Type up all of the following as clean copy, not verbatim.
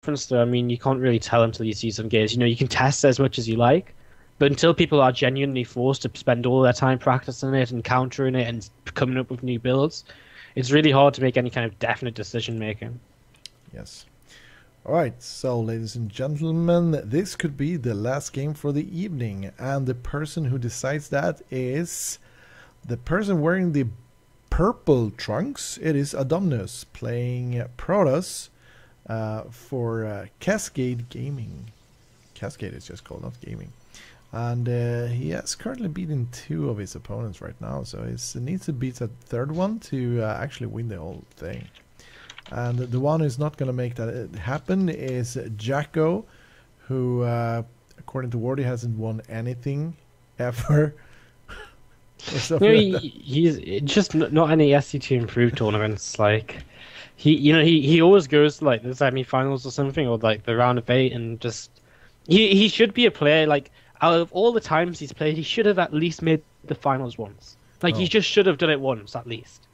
difference, though. I mean, you can't really tell until you see some games. You know, you can test as much as you like, but until people are genuinely forced to spend all their time practicing it and countering it and coming up with new builds, it's really hard to make any kind of definite decision making. Yes. All right, so ladies and gentlemen, this could be the last game for the evening, and the person who decides that is the person wearing the purple trunks. It is Adonminus playing Protoss for Cascade Gaming. Cascade is just called, not gaming. And he has currently beaten 2 of his opponents right now, so he needs to beat a third one to actually win the whole thing. And the one who's not going to make that happen is JackO, who, according to Wardy, hasn't won anything ever. He's just not any SC2 improved tournaments. Like he always goes to like the semi-finals or something, or like the round of 8, and just he should be a player. Like out of all the times he's played, he should have at least made the finals once. Like he just should have done it once at least.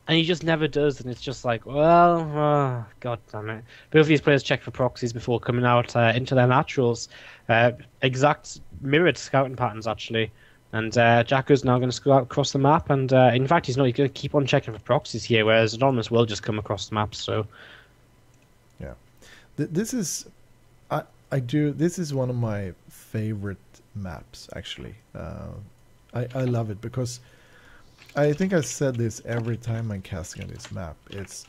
And he just never does, and it's just like, well, god damn it. Both of these players check for proxies before coming out into their naturals. Exact mirrored scouting patterns, actually. And JackO's now going to scout across the map, and in fact, he's going to keep on checking for proxies here, whereas Adonminus will just come across the map, so... Yeah. This is... This is one of my favorite maps, actually. I love it, because... I think I said this every time I'm casting on this map. It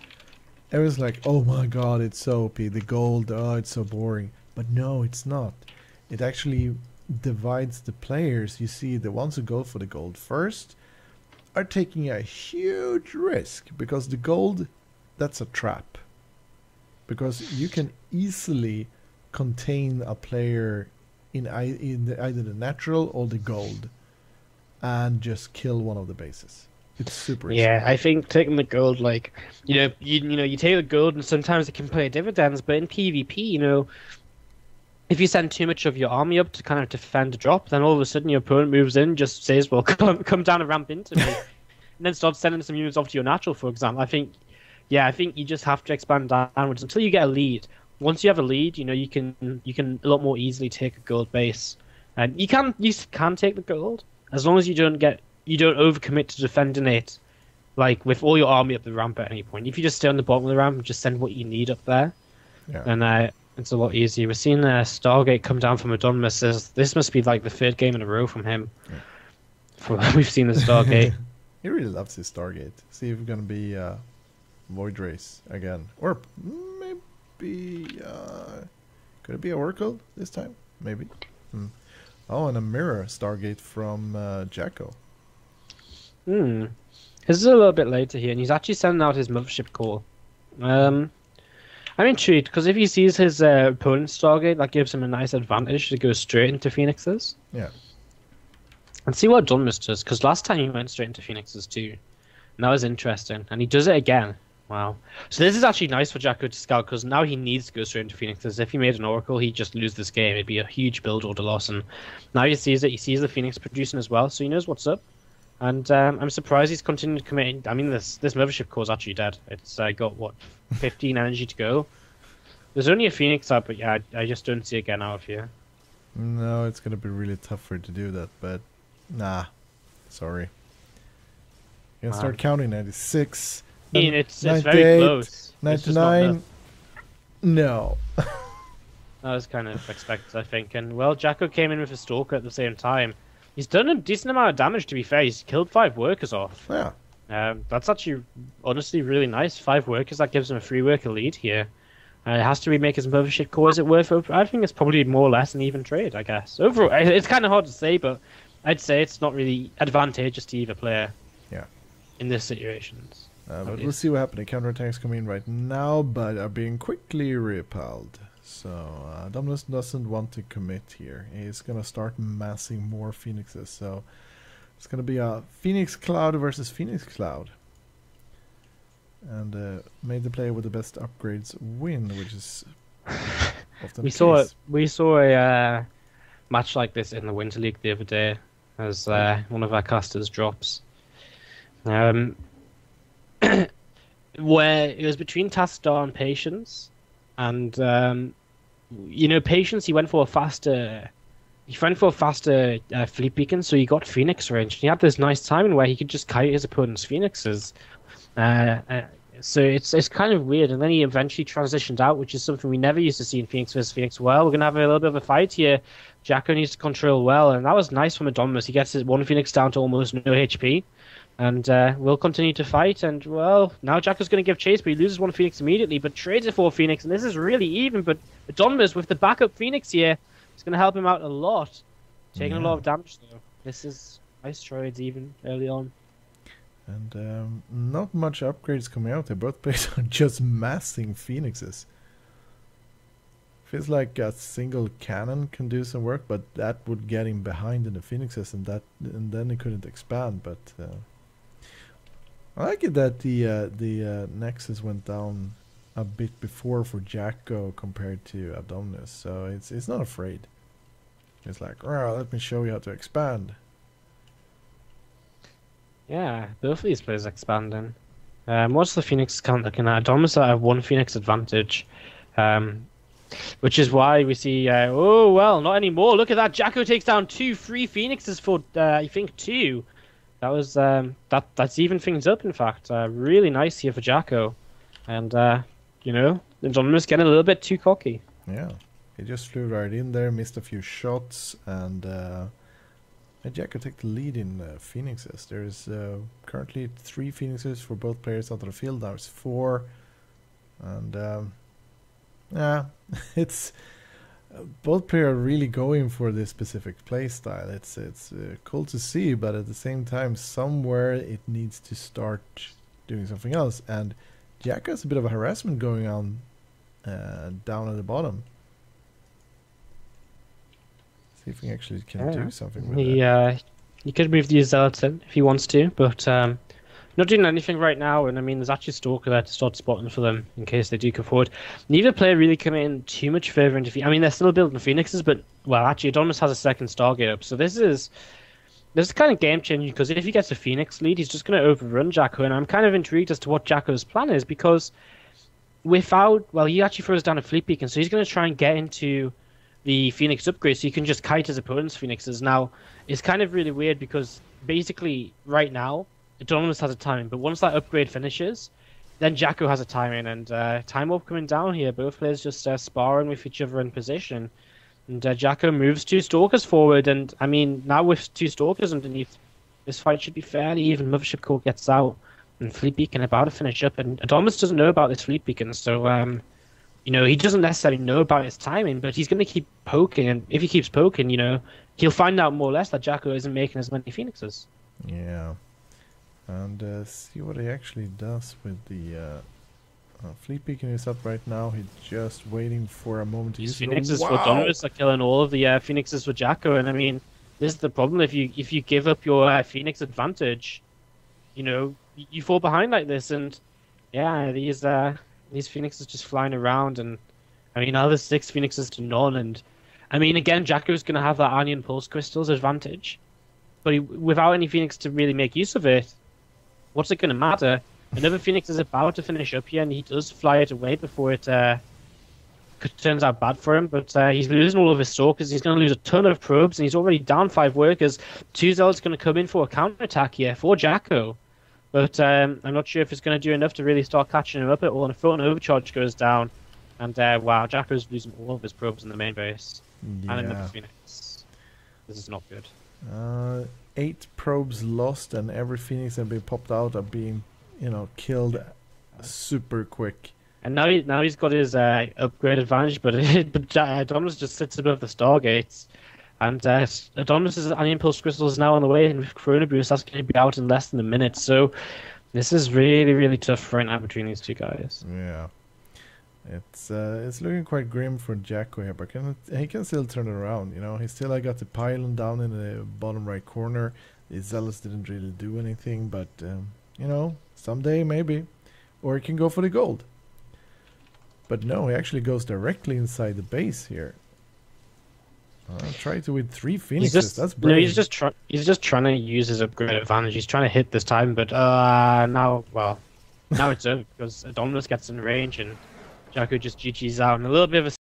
was like, oh my god, it's so OP. The gold, oh, it's so boring. But no, it's not. It actually divides the players. You see, the ones who go for the gold first are taking a huge risk, because the gold, that's a trap. Because you can easily contain a player in either the natural or the gold, and just kill one of the bases. It's super easy. Yeah, I think taking the gold, like, you take the gold and sometimes it can pay dividends, but in PvP, if you send too much of your army up to kind of defend a drop, then all of a sudden your opponent moves in, just says, well, come down and ramp into me, and then starts sending some units off to your natural, for example. I think you just have to expand downwards until you get a lead. Once you have a lead, you can a lot more easily take a gold base. And you can take the gold, as long as you don't overcommit to defending it, like with all your army up the ramp at any point. If you just stay on the bottom of the ramp and just send what you need up there, and it's a lot easier. We're seeing Stargate come down from Adonminus. This must be like the 3rd game in a row from him. Yeah. We've seen the Stargate. He really loves his Stargate. See if it's gonna be Void Race again, or maybe could it be Oracle this time? Maybe. Oh, and a mirror Stargate from JackO. This is a little bit later here, and he's actually sending out his mothership call. I'm intrigued, because if he sees his opponent's Stargate, that gives him a nice advantage to go straight into Phoenixes. Yeah. And see what Adonminus does, because last time he went straight into Phoenixes too. And that was interesting. And he does it again. Wow. So this is actually nice for JackO to scout, because now he needs to go straight into Phoenixes. If he made an Oracle, he'd just lose this game. It'd be a huge build order loss. And now he sees it. He sees the Phoenix producing as well, so he knows what's up. And I'm surprised he's continued committing. I mean, this mothership core is actually dead. It's got, what, 15 energy to go? There's only a Phoenix up, but yeah, I just don't see it getting out of here. No, it's going to be really tough for it to do that, but nah. Sorry. You can start counting 96. I mean, it's very close. 99. No. That was kind of expected, I think. And, well, JackO came in with a Stalker at the same time. He's done a decent amount of damage, to be fair. He's killed 5 workers off. Yeah. That's actually, honestly, really nice. 5 workers, that gives him a 3-worker lead here. It has to remake his mothership core. Is it worth it? I think it's probably more or less an even trade, I guess. Overall, it's kind of hard to say, but I'd say it's not really advantageous to either player. Yeah. In this situations. But we'll see what happens. The counterattacks come in right now, but are being quickly repelled. So Adonminus doesn't want to commit here. He's going to start massing more Phoenixes. So it's going to be a Phoenix Cloud versus Phoenix Cloud. And made the player with the best upgrades win, which is often we saw a match like this in the Winter League the other day, as one of our casters drops. Where it was between Taskdar and Patience, And you know, Patience, he went for a faster fleet beacon, so he got Phoenix range. He had this nice timing where he could just kite his opponent's Phoenixes. Uh, uh, so it's kind of weird. And then he eventually transitioned out, which is something we never used to see in Phoenix versus Phoenix. Well, we're gonna have a little bit of a fight here. JackO needs to control well, and that was nice from Adonminus. He gets his one Phoenix down to almost no HP. And we'll continue to fight. And, well, now JackO's going to give chase, but he loses one Phoenix immediately, but trades it for a Phoenix. And this is really even, but Adonminus with the backup Phoenix here is going to help him out a lot. Taking a lot of damage, though. This is nice trades even early on. And not much upgrades coming out there. Both players are just massing Phoenixes. Feels like a single cannon can do some work, but that would get him behind in the Phoenixes, and then he couldn't expand, but... I like it that the Nexus went down a bit before for JackO compared to Adonminus, so it's not afraid. It's like, oh, let me show you how to expand. Yeah, both of these players expanding. What's the Phoenix count looking at? Adonminus have one Phoenix advantage, which is why we see. Oh well, not anymore. Look at that. JackO takes down free Phoenixes for I think 2. That was that's even things up. In fact, really nice here for JackO, and you know, Adonminus getting a little bit too cocky. Yeah, he just flew right in there, missed a few shots, and JackO take the lead in Phoenixes. There's currently 3 Phoenixes for both players out of the field. Now it's 4, and yeah, it's. Both players are really going for this specific play style. It's cool to see, but at the same time, somewhere it needs to start doing something else. And JackO has a bit of a harassment going on down at the bottom. See if he actually can do something with it. He could move the Zealots in if he wants to, but not doing anything right now. And I mean, there's actually Stalker there to start spotting for them in case they do come forward. Neither player really coming in too much further into. I mean, they're still building Phoenixes, but well, actually, Adonminus has a second Stargate up, so this is kind of game changing because if he gets a Phoenix lead, he's just going to overrun JackO. And I'm kind of intrigued as to what JackO's plan is because he actually throws down a fleet beacon, so he's going to try and get into the Phoenix upgrade so you can just kite his opponent's Phoenixes. Now, it's kind of really weird because basically right now, Adonminus has a timing, but once that upgrade finishes, then JackO has a timing, and time warp coming down here. Both players just sparring with each other in position, and JackO moves 2 Stalkers forward, and I mean, now with 2 Stalkers underneath, this fight should be fairly even. Mothership Core gets out, and Fleet Beacon about to finish up, and Adonminus doesn't know about this Fleet Beacon, so you know, he doesn't necessarily know about his timing, but he's going to keep poking, and if he keeps poking, you know, he'll find out more or less that JackO isn't making as many Phoenixes. Yeah. And see what he actually does with the Fleet Beacon is up right now. He's just waiting for a moment to use it. Phoenixes for Adonminus are killing all of the Phoenixes for JackO, and I mean, this is the problem. If you give up your Phoenix advantage, you know, you fall behind like this, and yeah, these Phoenixes just flying around, and I mean, now there's 6 Phoenixes to none, and I mean, again, JackO's going to have that Onion Pulse Crystals advantage, but without any Phoenix to really make use of it, what's it going to matter? Another Phoenix is about to finish up here, and he does fly it away before it turns out bad for him. But he's losing all of his Stalkers. He's going to lose a ton of probes, and he's already down 5 workers. 2 Zealots going to come in for a counterattack here for JackO. But I'm not sure if it's going to do enough to really start catching him up at all. And a Photon Overcharge goes down. And wow, JackO's losing all of his probes in the main base. Yeah. And another Phoenix. This is not good. 8 probes lost, and every Phoenix that been popped out are being, you know, killed super quick. And now he's got his upgrade advantage, but Adonminus just sits above the Stargates. And Adonminus' Onion Pulse Crystal is now on the way, and with Chrono Boost, that's going to be out in less than a minute. So this is really, really tough right now between these 2 guys. Yeah. It's looking quite grim for JackO here, but he can still turn it around. You know, he still got the pylon down in the bottom right corner. The Zealots didn't really do anything, but you know, someday maybe, or he can go for the gold. But no, he actually goes directly inside the base here. Try to win 3 Phoenixes. That's brave. No, he's just trying to use his upgrade advantage. He's trying to hit this time, but now it's over because Adonminus gets in range, and JackO just GG's out, and a little bit of a